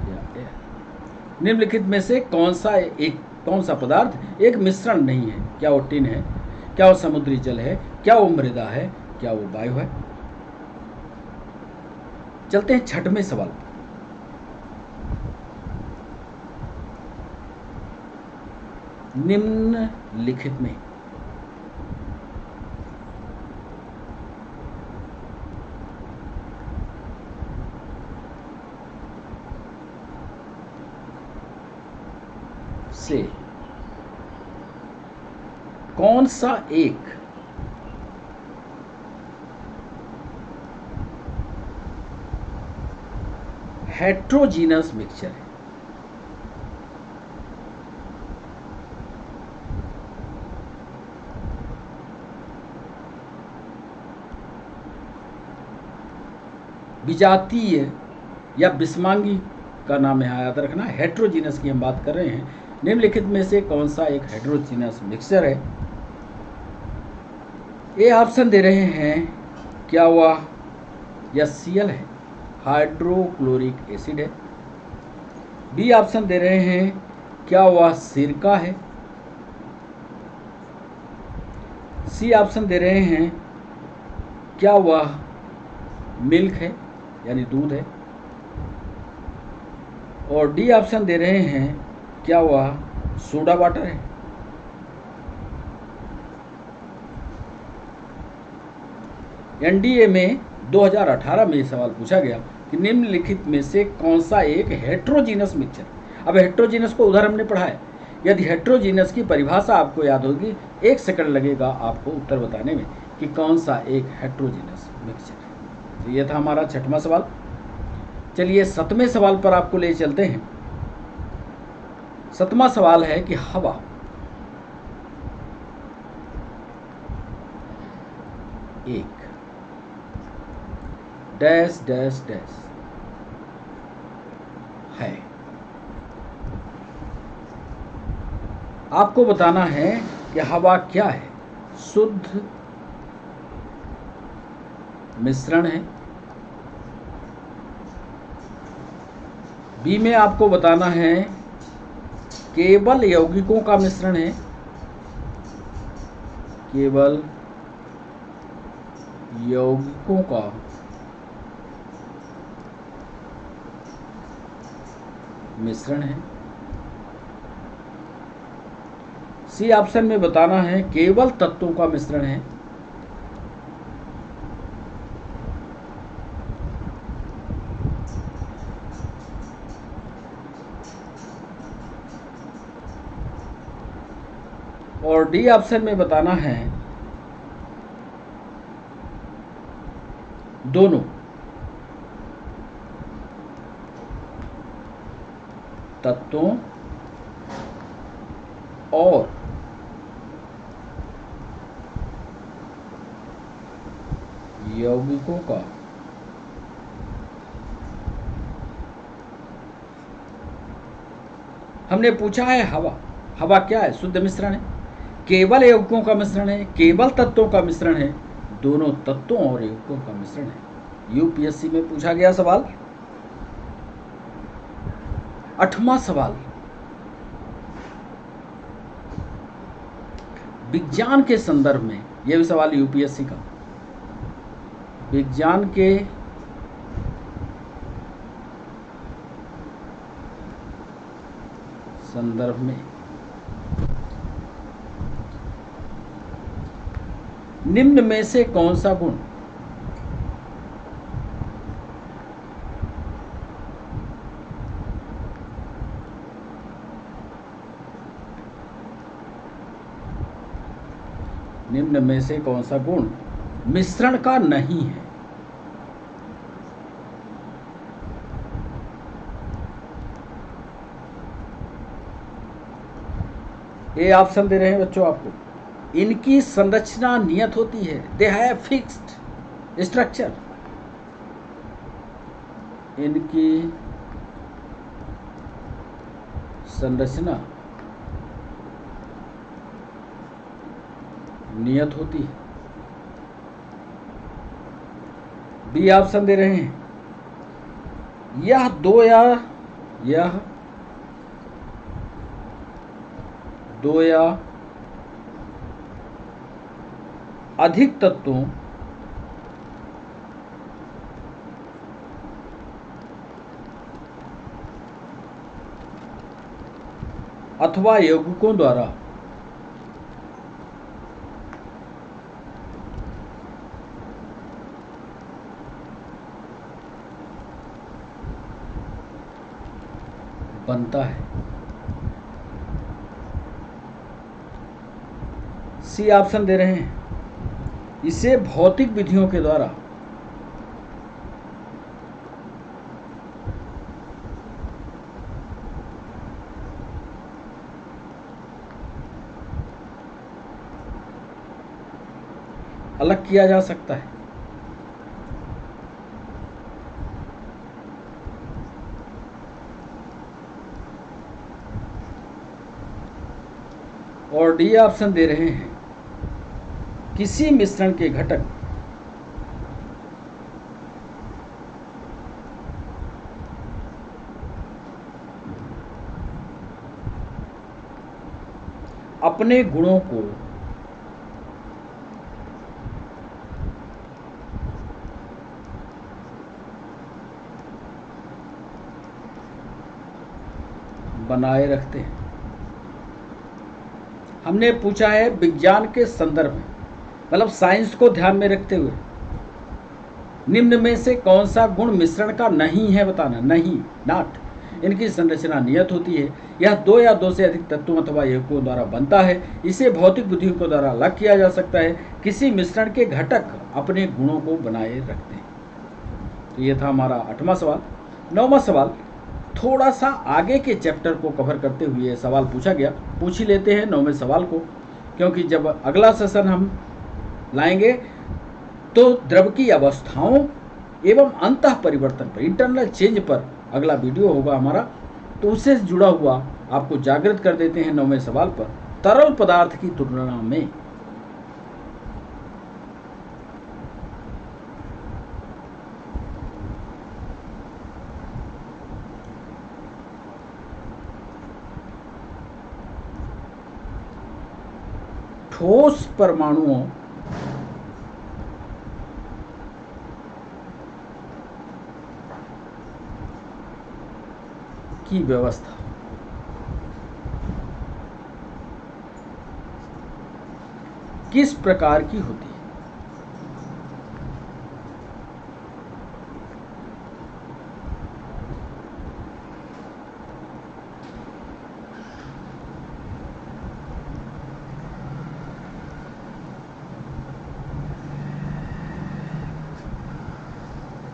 या एयर। निम्नलिखित में से कौन सा पदार्थ एक मिश्रण नहीं है? क्या वो टिन है, क्या वो समुद्री जल है, क्या वो मृदा है, क्या वो वायु है? चलते हैं 6वें सवाल पर। निम्नलिखित में से कौन सा एक हेट्रोजीनस मिक्सचर है? विजातीय या बिस्मांगी का नाम यहाँ याद रखना। हेट्रोजीनस की हम बात कर रहे हैं। निम्नलिखित में से कौन सा एक हेट्रोजीनस मिक्सचर है? ए ऑप्शन दे रहे हैं क्या वह HCl है, हाइड्रोक्लोरिक एसिड है। बी ऑप्शन दे रहे हैं क्या वह सिरका है। सी ऑप्शन दे रहे हैं क्या वह मिल्क है यानी दूध है। और डी ऑप्शन दे रहे हैं क्या वह सोडा वाटर है। एनडीए में 2018 में सवाल पूछा गया कि निम्नलिखित में से कौन सा एक हेट्रोजीनस मिक्सचर। अब हेट्रोजीनस को उधर हमने पढ़ा है। यदि हेट्रोजीनस की परिभाषा आपको याद होगी, 1 सेकंड लगेगा आपको उत्तर बताने में कि कौन सा एक हेट्रोजीनस मिक्सचर है। तो यह था हमारा 6वां सवाल। चलिए 7वें सवाल पर आपको ले चलते हैं। 7वां सवाल है कि हवा एक डैश डैश डैश है। आपको बताना है कि हवा क्या है। शुद्ध मिश्रण है। बी में आपको बताना है केवल यौगिकों का मिश्रण है। केवल यौगिकों का मिश्रण है। सी ऑप्शन में बताना है केवल तत्वों का मिश्रण है। और डी ऑप्शन में बताना है दोनों। तत्वों और यौगिकों का हमने पूछा है हवा। हवा क्या है? शुद्ध मिश्रण है। केवल यौगिकों का मिश्रण है, केवल तत्वों का मिश्रण है, दोनों तत्वों और यौगिकों का मिश्रण है। यूपीएससी में पूछा गया सवाल। 8वां सवाल, विज्ञान के संदर्भ में, यह भी सवाल यूपीएससी का, विज्ञान के संदर्भ में निम्न में से कौन सा गुण निम्न में से कौन सा गुण मिश्रण का नहीं है? ये ऑप्शन दे रहे हैं बच्चों आपको। इनकी संरचना नियत होती है, दे हैव फिक्स्ड स्ट्रक्चर। इनकी संरचना नियत होती है। बी ऑप्शन दे रहे हैं यह दो या अधिक तत्वों अथवा यौगिकों द्वारा बनता है। सी ऑप्शन दे रहे हैं इसे भौतिक विधियों के द्वारा अलग किया जा सकता है। और डी ऑप्शन दे रहे हैं किसी मिश्रण के घटक अपने गुणों को बनाए रखते हैं। हमने पूछा है विज्ञान के संदर्भ में, मतलब साइंस को ध्यान में रखते हुए निम्न में से कौन सा गुण मिश्रण का नहीं है बताना। नहीं, नॉट। इनकी संरचना नियत होती है। यह दो या दो से अधिक तत्वों अथवा यौगिकों द्वारा बनता है। इसे भौतिक विधियों के द्वारा अलग किया जा सकता है। किसी मिश्रण के घटक अपने गुणों को बनाए रखते हैं। तो ये था हमारा 8वां सवाल। 9वां सवाल थोड़ा सा आगे के चैप्टर को कवर करते हुए सवाल पूछा गया। पूछ ही लेते हैं 9वें सवाल को, क्योंकि जब अगला सेशन हम लाएंगे तो द्रव की अवस्थाओं एवं अंतः परिवर्तन पर, इंटरनल चेंज पर अगला वीडियो होगा हमारा। तो उससे जुड़ा हुआ आपको जागृत कर देते हैं 9वें सवाल पर। तरल पदार्थ की तुलना में ठोस परमाणुओं की व्यवस्था किस प्रकार की होती है?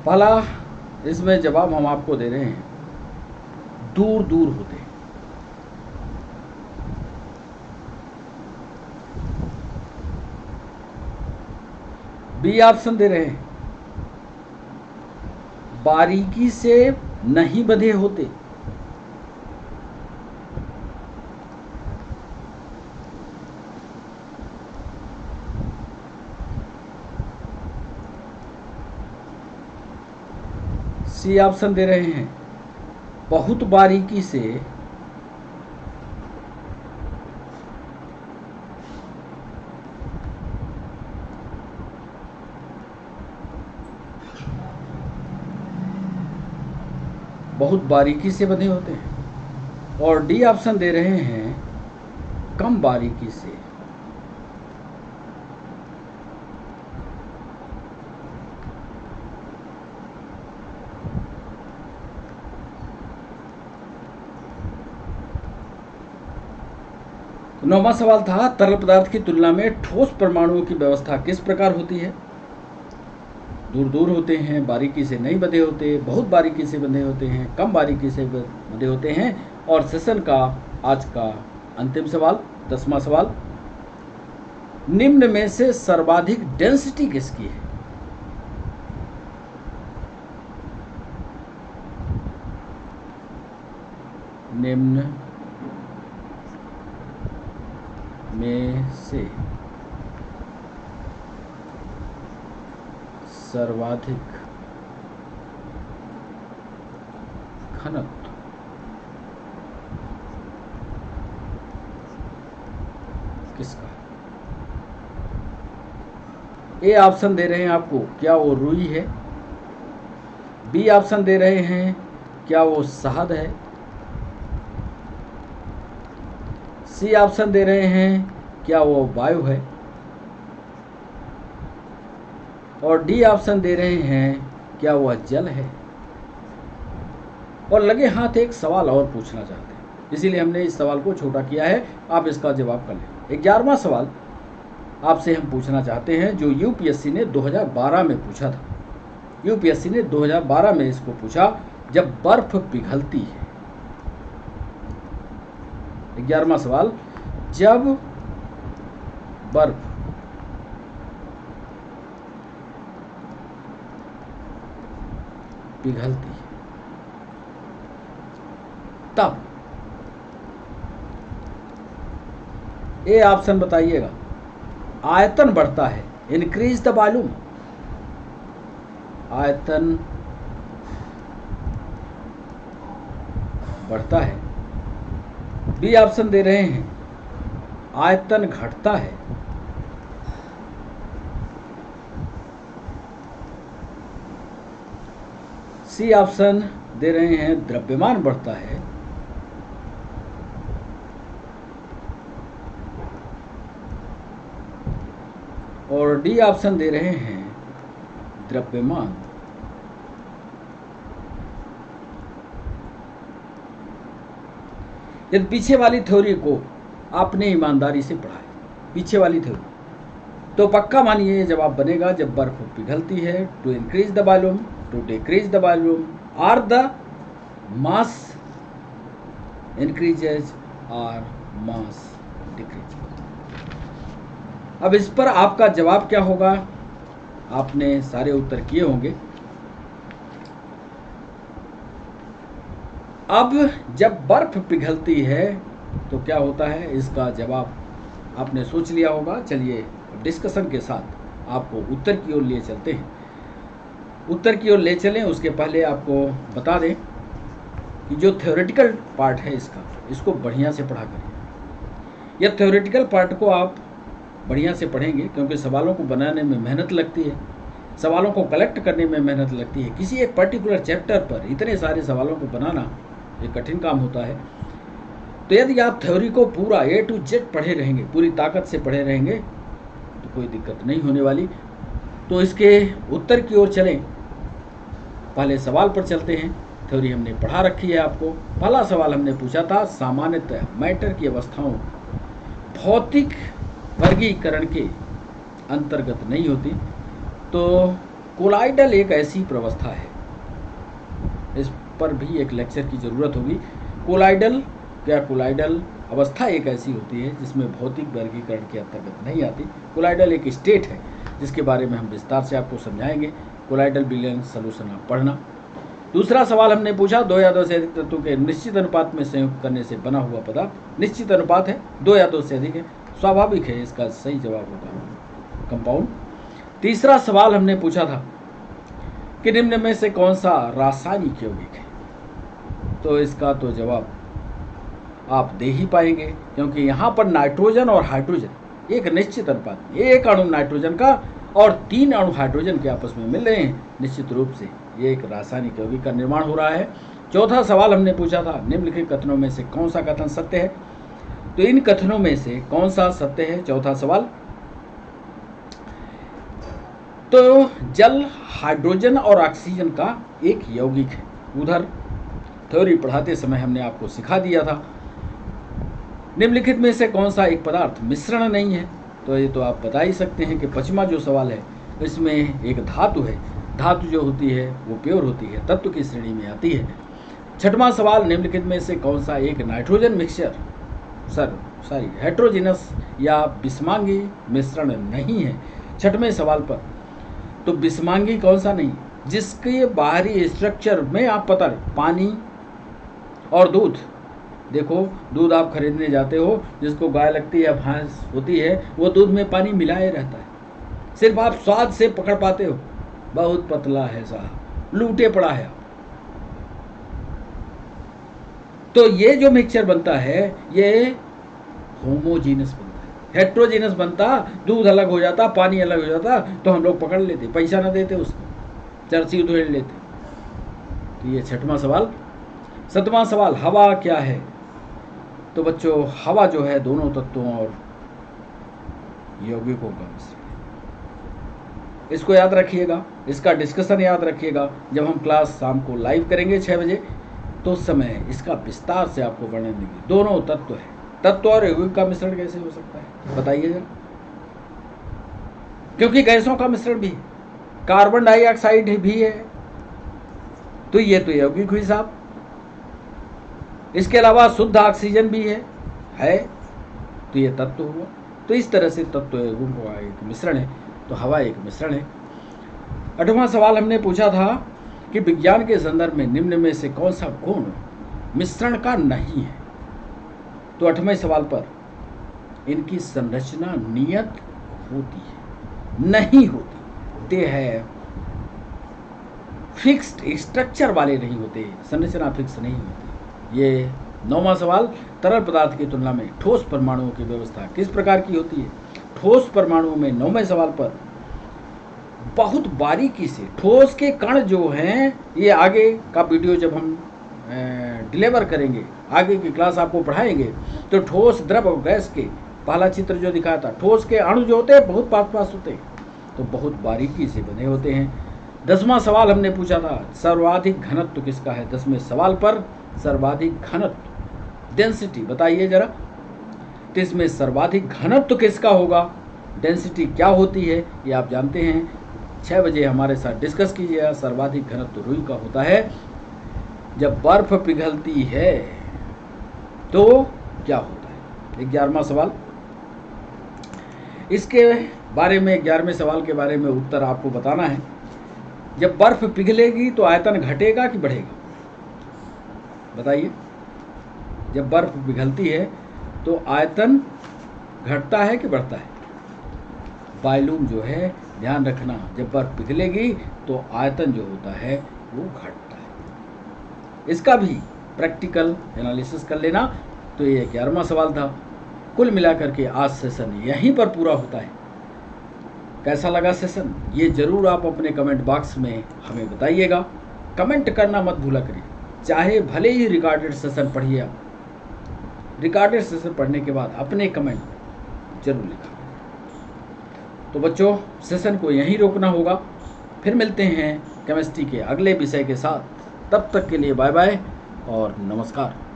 पहला इसमें जवाब हम आपको दे रहे हैं, दूर दूर होते हैं। बी ऑप्शन दे रहे हैं, बारीकी से नहीं बंधे होते। सी ऑप्शन दे रहे हैं, बहुत बारीकी से बंधे होते हैं। और डी ऑप्शन दे रहे हैं, कम बारीकी से। तो 9वां सवाल था, तरल पदार्थ की तुलना में ठोस परमाणुओं की व्यवस्था किस प्रकार होती है? दूर दूर होते हैं, बारीकी से नहीं बंधे होते, बहुत बारीकी से बंधे होते हैं, कम बारीकी से बंधे होते हैं। और सेशन का आज का अंतिम सवाल, 10वां सवाल, निम्न में से सर्वाधिक डेंसिटी किसकी है? निम्न में से सर्वाधिक घनत्व किसका? ए ऑप्शन दे रहे हैं आपको, क्या वो रुई है? बी ऑप्शन दे रहे हैं, क्या वो शहद है? सी ऑप्शन दे रहे हैं, क्या वो वायु है? और डी ऑप्शन दे रहे हैं, क्या वह जल है? और लगे हाथ एक सवाल और पूछना चाहते हैं, इसीलिए हमने इस सवाल को छोटा किया है, आप इसका जवाब कर लें। 11वां सवाल आपसे हम पूछना चाहते हैं, जो यूपीएससी ने 2012 में पूछा था। यूपीएससी ने 2012 में इसको पूछा, जब बर्फ पिघलती है। 11वां सवाल, जब बर्फ पिघलती है तब ए ऑप्शन बताइएगा, आयतन बढ़ता है, इंक्रीज द वॉल्यूम, आयतन बढ़ता है। बी ऑप्शन दे रहे हैं, आयतन घटता है। सी ऑप्शन दे रहे हैं, द्रव्यमान बढ़ता है। और डी ऑप्शन दे रहे हैं, द्रव्यमान यदि पीछे वाली थ्योरी को आपने ईमानदारी से पढ़ा है, पीछे वाली थ्योरी, तो पक्का मानिए जवाब बनेगा, जब बर्फ पिघलती है, to increase the volume, to decrease the volume, or the mass increases और मास डिक्रीज। अब इस पर आपका जवाब क्या होगा? आपने सारे उत्तर किए होंगे। अब जब बर्फ पिघलती है तो क्या होता है, इसका जवाब आपने सोच लिया होगा। चलिए डिस्कशन के साथ आपको उत्तर की ओर ले चलते हैं। उत्तर की ओर ले चलें उसके पहले आपको बता दें कि जो थ्योरेटिकल पार्ट है इसको बढ़िया से पढ़ा करें। यह थ्योरेटिकल पार्ट को आप बढ़िया से पढ़ेंगे, क्योंकि सवालों को बनाने में मेहनत लगती है, सवालों को कलेक्ट करने में मेहनत लगती है। किसी एक पर्टिकुलर चैप्टर पर इतने सारे सवालों को बनाना ये कठिन काम होता है। तो यदि आप थ्योरी को पूरा A to Z पढ़े रहेंगे, पूरी ताकत से पढ़े रहेंगे, तो कोई दिक्कत नहीं होने वाली। तो इसके उत्तर की ओर चलें। पहले सवाल पर चलते हैं। थ्योरी हमने पढ़ा रखी है आपको। पहला सवाल हमने पूछा था, सामान्यतः मैटर की अवस्थाओं भौतिक वर्गीकरण के अंतर्गत नहीं होती। तो कोलाइडल एक ऐसी प्रवस्था है, इस पर भी एक लेक्चर की ज़रूरत होगी। कोलाइडल अवस्था एक ऐसी होती है जिसमें भौतिक वर्गीकरण के अंतर्गत नहीं आती। कोलाइडल एक स्टेट है जिसके बारे में हम विस्तार से आपको समझाएंगे। कोलाइडल विलयन सॉल्यूशन आप पढ़ना। दूसरा सवाल हमने पूछा, 2 या 2 से अधिक तत्वों के निश्चित अनुपात में संयुक्त करने से बना हुआ पदार्थ। निश्चित अनुपात है, 2 या 2 से अधिक है, स्वाभाविक है, इसका सही जवाब होगा कंपाउंड। तीसरा सवाल हमने पूछा था कि निम्न में से कौन सा रासायनिक यौगिक है। तो इसका तो जवाब आप दे ही पाएंगे, क्योंकि यहाँ पर नाइट्रोजन और हाइड्रोजन एक निश्चित अनुपात में, एक अणु नाइट्रोजन का और 3 अणु हाइड्रोजन के आपस में मिल रहे हैं, निश्चित रूप से ये एक रासायनिक यौगिक का निर्माण हो रहा है। चौथा सवाल हमने पूछा था, निम्नलिखित कथनों में से कौन सा कथन सत्य है। तो इन कथनों में से कौन सा सत्य है, चौथा सवाल। तो जल हाइड्रोजन और ऑक्सीजन का एक यौगिक है। उधर थ्योरी पढ़ाते समय हमने आपको सिखा दिया था, निम्नलिखित में से कौन सा एक पदार्थ मिश्रण नहीं है। तो ये तो आप बता ही सकते हैं कि 5वां जो सवाल है इसमें एक धातु है। धातु जो होती है वो प्योर होती है, तत्व की श्रेणी में आती है। 6वां सवाल, निम्नलिखित में से कौन सा एक नाइट्रोजन मिक्सचर हेट्रोजिनस या बिस्मांगी मिश्रण नहीं है। 6वें सवाल पर तो बिस्मांगी कौन सा नहीं, जिसके बाहरी स्ट्रक्चर में आप पता नहीं, पानी और दूध। देखो, दूध आप खरीदने जाते हो, जिसको गाय लगती है, भैंस होती है, वो दूध में पानी मिलाए रहता है, सिर्फ आप स्वाद से पकड़ पाते हो, बहुत पतला है साहब, लूटे पड़ा है। तो ये जो मिक्सचर बनता है ये होमोजीनस बनता है। हेट्रोजीनस बनता, दूध अलग हो जाता, पानी अलग हो जाता, तो हम लोग पकड़ लेते, पैसा ना देते, उसको चर्ची उधेड़ लेते। तो ये 6वां सवाल। 7वां सवाल, हवा क्या है। तो बच्चों, हवा जो है दोनों तत्वों और यौगिकों का मिश्रण। इसको याद रखिएगा, इसका डिस्कशन याद रखिएगा। जब हम क्लास शाम को लाइव करेंगे 6 बजे, तो उस समय इसका विस्तार से आपको वर्णन देंगे। दोनों तत्व है, तत्व और यौगिक का मिश्रण कैसे हो सकता है बताइए जरा। क्योंकि गैसों का मिश्रण भी है, कार्बन डाइऑक्साइड भी है, तो ये तो यौगिक हुई साहब। इसके अलावा शुद्ध ऑक्सीजन भी है, तो ये तत्व हुआ। तो इस तरह से तत्व यौगिकों का एक मिश्रण है, तो हवा एक मिश्रण है। 8वां सवाल हमने पूछा था कि विज्ञान के संदर्भ में निम्न में से कौन सा गुण मिश्रण का नहीं है। तो 8वें सवाल पर इनकी संरचना नियत होती है, नहीं होती। दे है फिक्स्ड स्ट्रक्चर वाले नहीं होते, संरचना फिक्स नहीं होती। ये 9वां सवाल, तरल पदार्थ की तुलना में ठोस परमाणुओं की व्यवस्था किस प्रकार की होती है। ठोस परमाणुओं में 9वें सवाल पर बहुत बारीकी से ठोस के कण जो हैं, ये आगे का वीडियो जब हम डिलीवर करेंगे, आगे की क्लास आपको पढ़ाएंगे, तो ठोस, द्रव और गैस के पहला चित्र जो दिखाया था, ठोस के अणु जो होते हैं बहुत पास होते हैं, तो बहुत बारीकी से बने होते हैं। 10वां सवाल हमने पूछा था, सर्वाधिक घनत्व किसका है। 10वें सवाल पर सर्वाधिक घनत्व, डेंसिटी बताइए जरा। तो इसमें सर्वाधिक घनत्व किसका होगा, डेंसिटी क्या होती है, ये आप जानते हैं। 6 बजे हमारे साथ डिस्कस कीजिएगा। सर्वाधिक घनत्व रुई का होता है। जब बर्फ पिघलती है तो क्या होता है। 11वां सवाल, इसके बारे में 11वें सवाल के बारे में उत्तर आपको बताना है। जब बर्फ पिघलेगी तो आयतन घटेगा कि बढ़ेगा बताइए। जब बर्फ पिघलती है तो आयतन घटता है कि बढ़ता है। वॉल्यूम जो है, ध्यान रखना, जब बर्फ पिघलेगी तो आयतन जो होता है वो घटता है। इसका भी प्रैक्टिकल एनालिसिस कर लेना। तो ये 11वां सवाल था। कुल मिलाकर के आज सेशन यहीं पर पूरा होता है। कैसा लगा सेशन, ये ज़रूर आप अपने कमेंट बॉक्स में हमें बताइएगा। कमेंट करना मत भूला करिए। चाहे भले ही रिकॉर्डेड सेशन पढ़िए आप, रिकॉर्डेड सेशन पढ़ने के बाद अपने कमेंट जरूर लिखा। तो बच्चों, सेशन को यहीं रोकना होगा, फिर मिलते हैं केमिस्ट्री के अगले विषय के साथ। तब तक के लिए बाय बाय और नमस्कार।